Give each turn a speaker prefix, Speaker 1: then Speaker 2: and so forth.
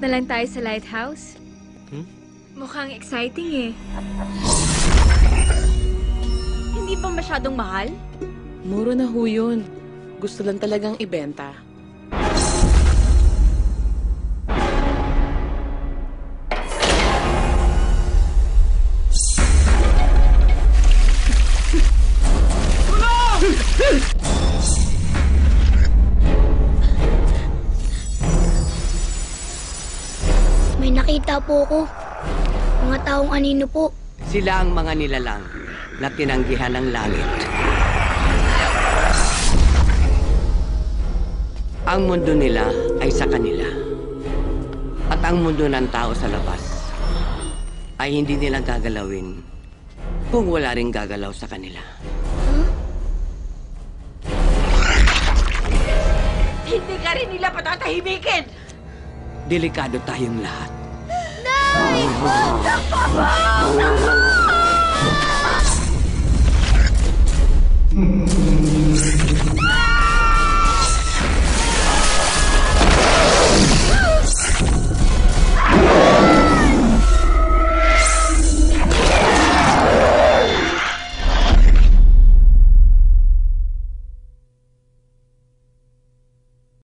Speaker 1: na lang tayo sa lighthouse. Mukhang exciting eh.
Speaker 2: Hindi ba masyadong mahal?
Speaker 3: Muro na ho yun. Gusto lang talagang ibenta.
Speaker 4: May nakita po ko. Mga taong anino po.
Speaker 5: Sila ang mga nilalang na tinanggihan ng langit. Ang mundo nila ay sa kanila. At ang mundo ng tao sa labas ay hindi nila gagalawin kung wala ring gagalaw sa kanila.
Speaker 2: Hindi ka rin nila patatahimikin!
Speaker 5: Delikado tayong lahat.
Speaker 4: Nay! Nagpapaw!